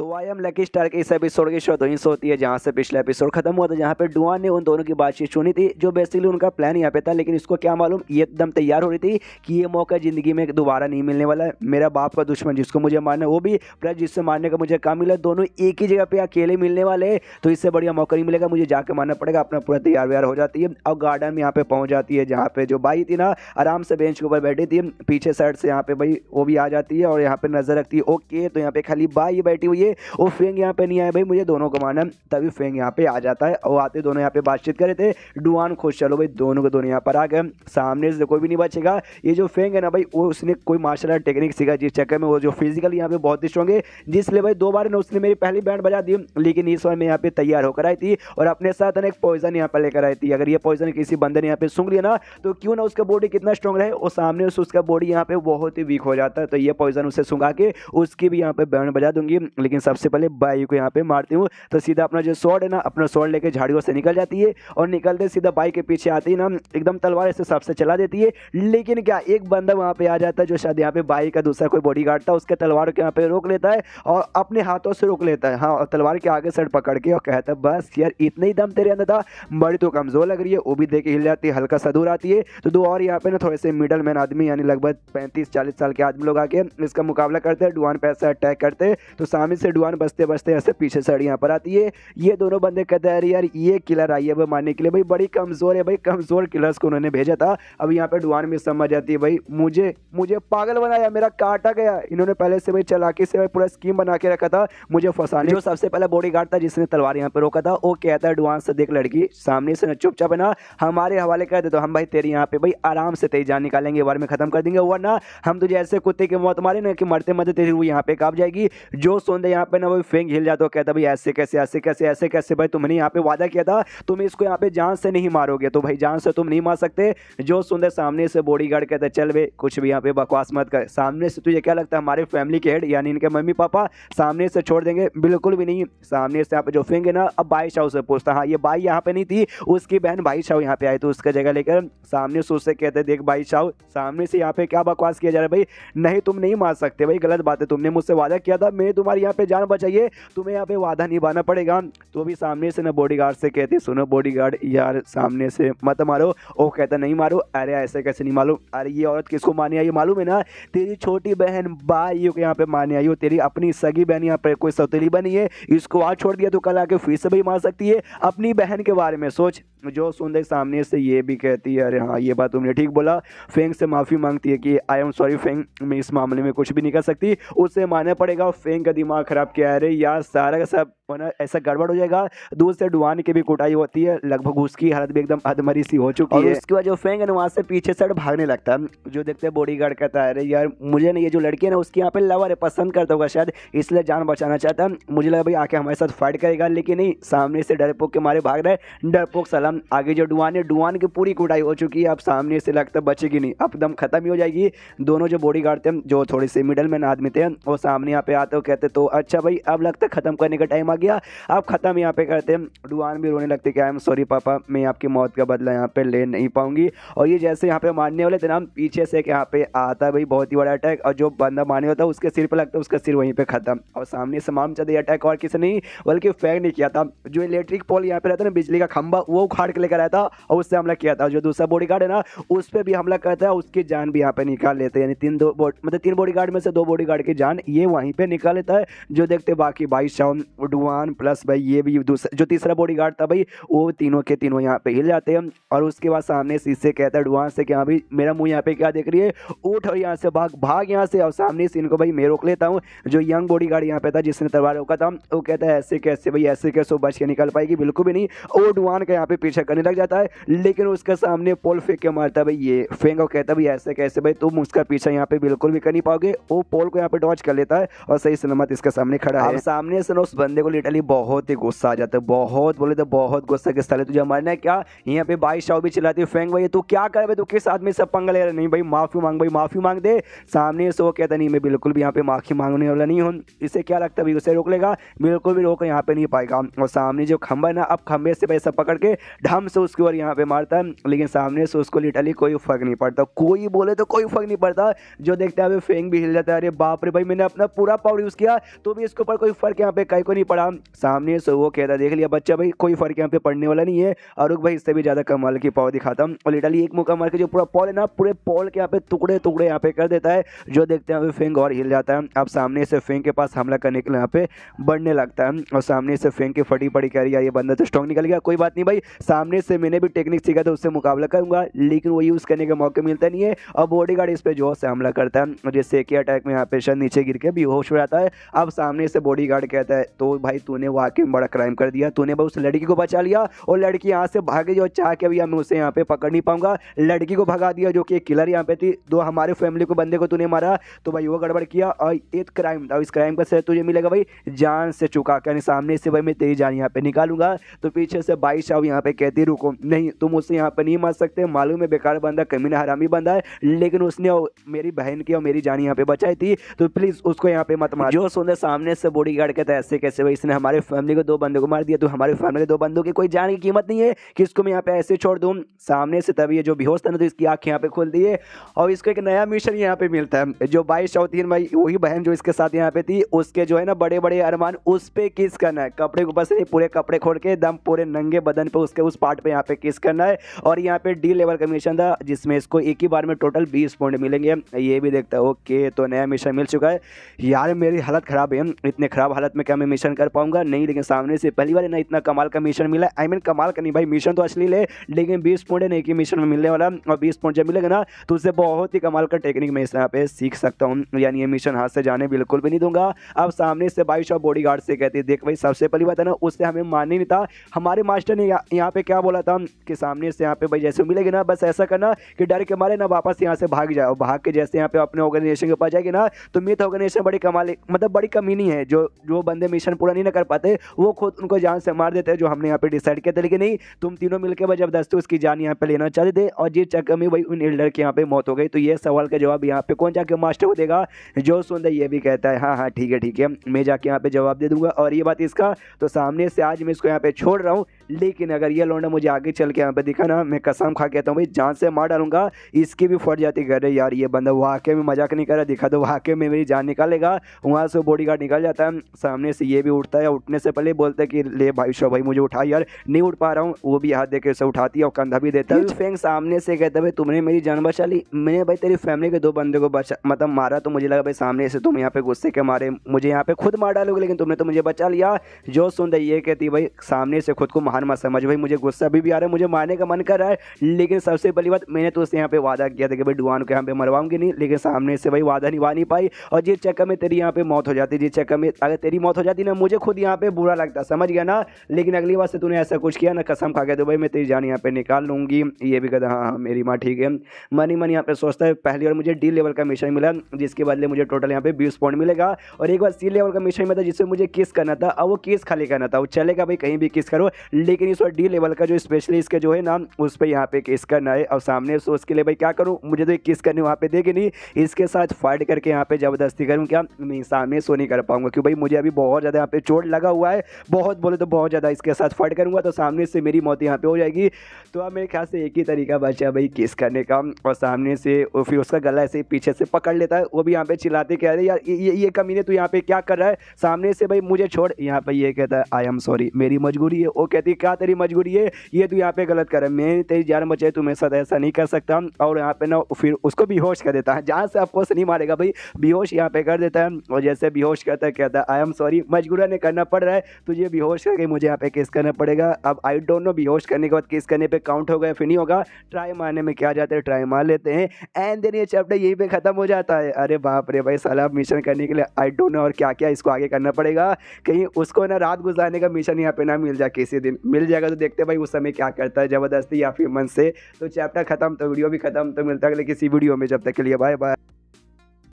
तो I am lucky star के इस एपिसोड की शुरुआत वहीं से होती है जहां से पिछला एपिसोड खत्म हुआ था, जहां पे डुआन ने उन दोनों की बातचीत सुनी थी। जो बेसिकली उनका प्लान यहाँ पे था, लेकिन इसको क्या मालूम, ये एकदम तैयार हो रही थी कि ये मौका जिंदगी में दोबारा नहीं मिलने वाला है। मेरा बाप का दुश्मन जिसको मुझे मारना है वो भी, प्लस जिससे मारने का मुझे काम मिला, दोनों एक ही जगह पे अकेले मिलने वाले हैं। तो इससे बढ़िया मौका नहीं मिलेगा, मुझे जाके मारना पड़ेगा। अपना पूरा तैयार व्यार हो जाती है और गार्डन में यहाँ पे पहुंच जाती है, जहाँ पे जो बाई थी ना आराम से बेंच के ऊपर बैठी थी। पीछे साइड से यहाँ पे भाई वो भी आ जाती है और यहाँ पे नजर रखती है। ओके, तो यहाँ पे खाली बाई बैठी हुई है, वो फेंग यहाँ पे नहीं आया भाई, मुझे दोनों को मारना। तभी फेंग यहाँ पे आ जाता है और आते दोनों यहाँ पे बातचीत कर रहे थे। डुआन खुश, चलो भाई दोनों के दोनों यहाँ पर आ गए, सामने से कोई भी नहीं बचेगा। ये जो फेंग है ना भाई, वो उसने कोई मार्शल आर्ट टेक्निक सीखा, जिस चक्कर में वो जो फिजिकल यहाँ पे बहुत ही स्ट्रॉन्ग है, जिसलिए भाई 2 बार ना उसने मेरी पहली बैंड बजा दी। लेकिन इस बार मैं यहाँ पे तैयार होकर आई थी और अपने साथ ना एक पॉइजन यहाँ पर लेकर आई थी। अगर ये पॉइजन किसी बंदे ने यहाँ पे सूंघ लिया ना, तो क्यों ना उसका बॉडी कितना स्ट्रॉन्ग रहे, और सामने से उसका बॉडी यहाँ पे बहुत ही वीक हो जाता है। तो ये पॉइजन उसे सूंघा के उसकी भी यहाँ पे बैंड बजा दूंगी। लेकिन सबसे पहले बाई को यहाँ पे मारती हूँ। तो सीधा अपना जो स्वॉर्ड है ना, अपना स्वॉर्ड लेके झाड़ियों से निकल जाती है और निकलते सीधा बाई के पीछे आती है ना, एकदम तलवार से सबसे चला देती है। लेकिन क्या एक बंदा वहाँ पे आ जाता है जो शायद यहाँ पे बाई का दूसरा कोई बॉडीगार्ड था, उसके तलवार को यहाँ पे रोक लेता है और अपने हाथों से रोक लेता है। हाँ, और तलवार के आगे सर पकड़ के और कहता है बस यार इतना ही दम तेरे अंदर था, बड़ी तो कमजोर लग रही है। वो भी देख के हिल जाती है, हल्का सा दूर आती है। तो 2 और यहाँ पे ना थोड़े से मिडल मैन आदमी, यानी लगभग 35-40 साल के आदमी लोग आके इसका मुकाबला करते हैं। डुआन पे ऐसे अटैक करते हैं, तो सामने से डुआन बचते बचते ऐसे पीछे साइड यहाँ पर आती है। ये दोनों बंदे कहते हैं यार ये किलर आई है मारने के लिए, भाई बड़ी कमजोर है भाई, कमजोर किलर्स को उन्होंने भेजा था। अब यहाँ पे डुआन में समझ जाती है भाई मुझे पागल बनाया, मेरा काटा गया। इन्होंने पहले से भाई चालाकी से भाई पूरा स्कीम बना के रखा था मुझे फंसाने। जो सबसे पहला बॉडीगार्ड था जिसने तलवार यहाँ पे रोका था, वो कहता है डुआन से, देख लड़की सामने से चुपचाप है ना हमारे हवाले कर दे, तो हम भाई तेरी यहाँ पे भाई आराम से तेरी जान निकालेंगे, बार में खत्म कर देंगे, वरना हम तुझे ऐसे कुत्ते की मौत मारे ना कि मरते मरते तेरी वो यहाँ पे काप जाएगी। जो सुनते यहाँ पे ना वो फेंग हिल जाता, कहता भाई ऐसे कैसे ऐसे कैसे ऐसे कैसे, भाई तुमने यहाँ पे वादा किया था तुम इसको यहाँ पे जान से नहीं मारोगे, तो भाई जान से तुम नहीं मार सकते। जो सुनते सामने से बॉडीगार्ड कहता है चल बे कुछ भी यहाँ पे बकवास मत कर, सामने से तुझे क्या लगता है हमारे फैमिली के हेड यानी इनके मम्मी पापा सामने से छोड़ देंगे? बिल्कुल भी नहीं। सामने से यहाँ पे जो फेंग है ना, अब बाई शाह से पूछता, हाँ ये बाई यहाँ पे नहीं थी, उसकी बहन बाई शाह यहाँ पे आई, तो उसका जगह लेकर सामने से उससे कहते देख बाई शाह सामने से यहाँ पे क्या बकवास किया जा रहा है भाई, नहीं तुम नहीं मार सकते भाई, गलत बात है, तुमने मुझसे वादा किया था मैं तुम्हारी यहाँ पे जान बचाइए, तुम्हें यहाँ पे वादा निभाना पड़ेगा। तो भी सामने से ना बॉडीगार्ड से कहते सुनो बॉडीगार्ड यार सामने से मत मारो। वो कहता नहीं मारो। अरे ऐसे कैसे नहीं मालूम, अरे ये औरत किसको मारने आई मालूम है ना, तेरी छोटी बहन बाई को यहाँ पे मारने आई हो, तेरी अपनी सगी बहन यहाँ पे कोई सौतेली बनी है, इसको आज छोड़ दिया तो कल आके फिर से भी मार सकती है, अपनी बहन के बारे में सोच। जो सुन दे सामने से ये भी कहती है अरे हाँ ये बात तुमने ठीक बोला। फेंग से माफ़ी मांगती है कि आई एम सॉरी फेंग, मैं इस मामले में कुछ भी नहीं कर सकती, उसे मानना पड़ेगा। फेंग का दिमाग खराब किया है, अरे यार सारा का सब वरना ऐसा गड़बड़ हो जाएगा। दूर से डुआन की भी कुटाई होती है, लगभग उसकी हालत भी एकदम अधमरी सी हो चुकी है। उसके बाद जो फेंग है ना वहाँ से पीछे से भागने लगता है। जो देखते हैं बॉडीगार्ड कहता है अरे यार मुझे नहीं, ये जो लड़की है ना उसकी यहाँ पे लवर है, पसंद करता होगा शायद, इसलिए जान बचाना चाहता है। मुझे लगा भाई आके हमारे साथ फाइट करेगा, लेकिन नहीं, सामने से डरपोक के मारे भाग रहा है। डरपोक सलाम। आगे जो डुआन है, डुआन की पूरी कुटाई हो चुकी है, अब सामने से लगता बचेगी नहीं, अब दम खत्म ही हो जाएगी। दोनों जो बॉडीगार्ड थे जो थोड़े से मिडल मैन आदमी थे, वो सामने यहाँ पे आते हो कहते तो अच्छा भाई अब लगता है खत्म करने का टाइम आ गया, अब खत्म यहाँ पे करते हैं। डुआन भी रोने लगते कि आई एम सॉरी पापा, मैं आपकी मौत का बदला यहाँ पे ले नहीं पाऊंगी। और ये जैसे यहाँ पे मारने वाले थे ना, पीछे से यहाँ पे आता है भाई बहुत ही बड़ा अटैक, और जो बंदा मारने होता है उसके सिर पे लगता है, उसका सिर वहीं पे खत्म। और सामने से माम चढ़े अटैक और किसी नहीं बल्कि फेंग नहीं किया था, जो इलेक्ट्रिक पोल यहाँ पे रहता है ना, बिजली का खंभा, वो उखाड़ के लेकर आया था और उससे हमला किया था। जो दूसरा बॉडीगार्ड है ना उस पर भी हमला करता है, उसकी जान भी यहाँ पे निकाल लेते हैं, यानी 3 बॉडीगार्ड में से 2 बॉडीगार्ड की जान ये वहीं पे निकाल लेता है। जो देखते बाकी बाई शाह, डुआन प्लस भाई ये भी दूसरा जो तीसरा बॉडीगार्ड था भाई, वो तीनों के तीनों यहाँ पे हिल जाते हैं। और उसके बाद सामने से इससे कहता है डुआन से कि हाँ भाई मेरा मुंह यहाँ पे क्या देख रही है, उठ और यहाँ से भाग यहाँ से। और सामने से इनको भाई मैं रोक लेता हूँ। जो यंग बॉडीगार्ड यहाँ पे था जिसने तलवार रोका था, वो कहता है ऐसे कैसे भाई, ऐसे कैसे बच के निकल पाएगी, बिल्कुल भी नहीं। वो डुआन का यहाँ पे पीछे करने लग जाता है, लेकिन उसके सामने पोल फेंक के मारता है भाई ये फेंग, और कहता है भाई ऐसे कैसे भाई, तुम उसका पीछा यहाँ पे बिल्कुल भी कर नहीं पाओगे। वो पोल को यहाँ पे डॉज कर लेता है और सही सलामत इसके सामने खड़ा है। सामने से ना उस बंदे को लिटरली बहुत ही गुस्सा आ जाता है, बहुत बोले तो बहुत गुस्सा के साले तुझे मरना है क्या। यहाँ पे बाई शाह भी चिल्लाती है फेंग भाई तू क्या कर भाई, तू किस आदमी से पंगा ले रहा है? नहीं भाई माफी मांग, भाई माफी मांग दे। सामने से वो कहता नहीं मैं बिल्कुल भी यहाँ पे माफी मांगने वाला नहीं हूँ। इसे क्या लगता है भाई उसे रोक लेगा, बिल्कुल भी रोक यहाँ पे नहीं पाएगा। और सामने जो खंभा है ना, अब खंभे से पैसा पकड़ के ढम से उसके ऊपर यहाँ पे मारता है, लेकिन सामने से उसको लिटरली कोई फर्क नहीं पड़ता, कोई बोले तो कोई फर्क नहीं पड़ता। जो देखता है फेंग भी हिल जाता है, अरे बाप रे भाई मैंने अपना पूरा पावर यूज किया, तो भी इसके ऊपर कोई फर्क यहाँ पे कहीं को नहीं पड़ा। सामने से वो कहता देख लिया बच्चा भाई कोई फर्क यहाँ पे पड़ने वाला नहीं है। और भाई इससे भी ज्यादा कमाल की पावर दिखाता हूँ और लिटरली एक मुक्का मार के जो पूरा पॉल है ना पूरे पॉल के यहाँ पे टुकड़े टुकड़े यहाँ पे कर देता है। जो देखते हैं फेंग और हिल जाता है। अब सामने से फेंग के पास हमला करने के लिए यहाँ पे बढ़ने लगता है और सामने से फेंग की फटी पड़ी कह रही है ये बंदा तो स्ट्रॉन्ग निकल गया। कोई बात नहीं भाई, सामने से मैंने भी टेक्निक सीखा तो उससे मुकाबला करूंगा, लेकिन वो यूज करने का मौका मिलता नहीं है। और बॉडीगार्ड इस पे जोर से हमला करता है जिससे एक ही अटैक में यहाँ पे शायद नीचे गिर के बेहोश हो जाता है। अब सामने से बॉडीगार्ड कहता है तो भाई तूने वाकई में बड़ा क्राइम कर दिया, तूने भाई उस लड़की को बचा लिया और लड़की यहाँ से भागे जो चाह के भी मैं उसे यहाँ पे पकड़ नहीं पाऊंगा। लड़की को भगा दिया जो कि एक किलर यहाँ पे थी, दो हमारे फैमिली को बंदे को तूने मारा तो भाई वो गड़बड़ किया और एक क्राइम था। इस क्राइम का सजा तुझे मिलेगा भाई जान से चुका के, सामने से भाई मैं तेरी जान यहाँ पे निकालूंगा। तो पीछे से बाई शाह यहाँ पे कहती रुको नहीं तुम उससे यहाँ पे नहीं मार सकते, मालूम है बेकार बंदा कमीना हरामी बंदा है, लेकिन उसने मेरी बहन की और मेरी जान यहाँ पे बचाई थी तो प्लीज उसको यहाँ पे मत मार। जो सुनते सामने से बॉडीगार्ड कहता है ऐसे कैसे भाई, इसने हमारे फैमिली को दो बंदों को मार दिया, तो हमारे फैमिली के दो बंदों की कोई जान की कीमत नहीं है कि इसको मैं यहाँ पे ऐसे छोड़ दूँ। सामने से तभी ये जो बेहोश था ना तो इसकी आंखें यहाँ पे खुल दी है और इसको एक नया मिशन यहाँ पे मिलता है। जो 22 शौतीन भाई वही बहन जो इसके साथ यहाँ पे थी उसके जो है ना बड़े बड़े अरमान उस पे किस करना है, कपड़े के ऊपर से पूरे कपड़े खोल के दम पूरे नंगे बदन पे उसके उस पार्ट पे यहाँ पे किस करना है। और यहाँ पे डी लेवल का मिशन था जिसमें इसको एक ही बार में टोटल 20 पॉइंट मिलेंगे। ये भी देखता है ओके तो नया मिशन मिल चुका है। यार मेरी हालत खराब है, इतने खराब हालत में क्या मैं मिशन कर पाऊंगा नहीं, लेकिन सामने से पहली बार ना इतना कमाल का मिशन मिला। आई मीन कमाल का नहीं भाई, मिशन तो असली ले लेकिन 20 पॉइंट नहीं कि मिशन में मिलने वाला और 20 पॉइंट जब मिलेगा ना तो उससे बहुत ही कमाल का टेक्निक मैं इस यहाँ पे सीख सकता हूँ, यानी ये मिशन हाथ से जाने बिल्कुल भी नहीं दूंगा। अब सामने से 22 बॉडीगार्ड से कहती है देख भाई सबसे पहली बात है ना उससे हमें माननी नहीं था, हमारे मास्टर ने यहाँ पे क्या बोला था कि सामने से यहाँ पे भाई जैसे मिलेगी ना बस ऐसा करना कि डर के मारे ना वापस यहाँ से भाग जाओ, भाग के जैसे यहाँ पे अपने ऑर्गेनाइजेशन के पास जाएगी ना तो मिथ ऑर्गेनाइजेशन बड़ी कमाल मतलब बड़ी कमीनी है, जो बंदे मिशन पूरा नहीं कर पाते वो खुद उनको जान से मार देते हैं, जो हमने यहाँ पे डिसाइड किया था। लेकिन नहीं तुम तीनों मिलकर जबरदस्ती उसकी जान यहाँ पे लेना चाहते थे और जिस चक्कर में भाई उन एल्डर की यहाँ पे मौत हो गई। तो ये सवाल का जवाब यहाँ पे कौन जाके मास्टर को देगा? जो सुंदर ये भी कहता है हाँ हाँ ठीक है मैं जाके यहाँ पे जवाब दे दूंगा और ये बात इसका। तो सामने से आज मैं इसको यहाँ पे छोड़ रहा हूँ, लेकिन अगर ये लौंडा मुझे आगे चल के यहाँ पे दिखा ना मैं कसम खा कहता हूँ भाई जान से मार डालूंगा। इसकी भी फट जाती कर रहे यार ये बंदा वाकई में मजाक नहीं कर रहा, दिखा दो वाकई में मेरी जान निकालेगा। वहाँ से बॉडीगार्ड निकल जाता है, सामने से ये भी उठता है, उठने से पहले बोलता है कि ले भाई शो भाई मुझे उठा यार नहीं उठ पा रहा हूँ, वो भी हाथ देके उसे उठाती है और कंधा भी देता है। फेंग सामने से कहता है भाई तुमने मेरी जान बचा ली, मैंने भाई तेरी फैमिली के दो बंदे को बचा मतलब मारा, तो मुझे लगा भाई सामने से तुम यहाँ पे गुस्से के मारे मुझे यहाँ पे खुद मार डालोगे, लेकिन तुमने तो मुझे बचा लिया। जो सुंदर ये कहती भाई सामने से खुद को महान मत समझ भाई, मुझे गुस्सा अभी भी आ रहा है, मुझे मारने का मन कर रहा है, लेकिन सबसे पहली बात मैंने तो उससे यहाँ पे वादा किया था कि भाई डुआन को यहाँ पे मरवाऊंगी नहीं, लेकिन सामने से भाई वादा निभा नहीं पाई और जिस चक्कर में तेरी यहाँ पे मौत हो जाती, जिस चक्कर में अगर तेरी मौत हो जाती ना मुझे खुद यहाँ पे बुरा लगता, समझ गया ना। लेकिन अगली बार से तूने ऐसा कुछ किया ना कसम खा के तो भाई मैं तेरी जान यहाँ पे निकाल लूंगी। ये भी कहता हाँ मेरी माँ ठीक है। मन यहाँ पे सोचता है पहली बार मुझे डी लेवल का मिशन मिला जिसके बदले मुझे टोटल यहाँ पे 20 पॉइंट मिलेगा, और एक बार सी लेवल का मिशन में था जिसमें मुझे किस करना था और वो किस खाली करना था, वो चलेगा भाई कहीं भी किस करो, लेकिन इस बार डी लेवल का जो स्पेशली इसके जो है ना उस पर यहाँ पे किस करना है। और सामने से उसके लिए भाई क्या करूँ, मुझे तो किस करने वहाँ पे देगी नहीं, इसके साथ फाइट करके यहाँ पे जबरदस्ती करूँ क्या नहीं, सामने सो नहीं कर पाऊंगा क्योंकि भाई मुझे अभी बहुत ज़्यादा यहाँ पे चोट लगा हुआ है, बहुत बोले तो बहुत ज़्यादा। इसके साथ फाइट करूँगा तो सामने से मेरी मौत यहाँ पे हो जाएगी। तो अब मेरे ख्याल से एक ही तरीका बचा भाई किस करने का, और सामने से फिर उसका गला ऐसे पीछे से पकड़ लेता है, वो भी यहाँ पे चिल्लाते कह रहे यार ये कमीने तू यहाँ पे क्या कर रहा है, सामने से भाई मुझे छोड़। यहाँ पे ये कहता है आई एम सॉरी मेरी मजबूरी है। वो कहती क्या तेरी मजबूरी है, ये तू यहाँ पे गलत कर रहा है, मैं तेरी जान बचाई तू मेरे साथ ऐसा नहीं कर सकता। और यहाँ पे ना फिर उसको बेहोश कर देता है, जहाँ से आपको नहीं मारेगा भाई बेहोश यहाँ पे कर देता है। और जैसे बेहोश करता है कहता है आई एम सॉरी मजबूरन करना पड़ रहा है तुझे बेहोश करके मुझे यहाँ पे केस करना पड़ेगा। अब आई डोंट नो बेहोश करने के बाद केस करने पे काउंट होगा या फिर नहीं होगा, ट्राई मारने में क्या जाता है ट्राई मार लेते हैं एंड देन ये चैप्टर यहीं पे खत्म हो जाता है। अरे बाप रे भाई साला मिशन करने के लिए आई डोंट नो और क्या क्या इसको आगे करना पड़ेगा, कहीं उसको ना रात गुजारने का मिशन यहाँ पे ना मिल जाए, किसी दिन मिल जाएगा तो देखते भाई उस समय क्या करता है जबरदस्ती या फिर मन से। तो चैप्टर खत्म तो वीडियो भी खत्म, तो मिलता है अगले किसी वीडियो में, जब तक के लिए बाय बाय।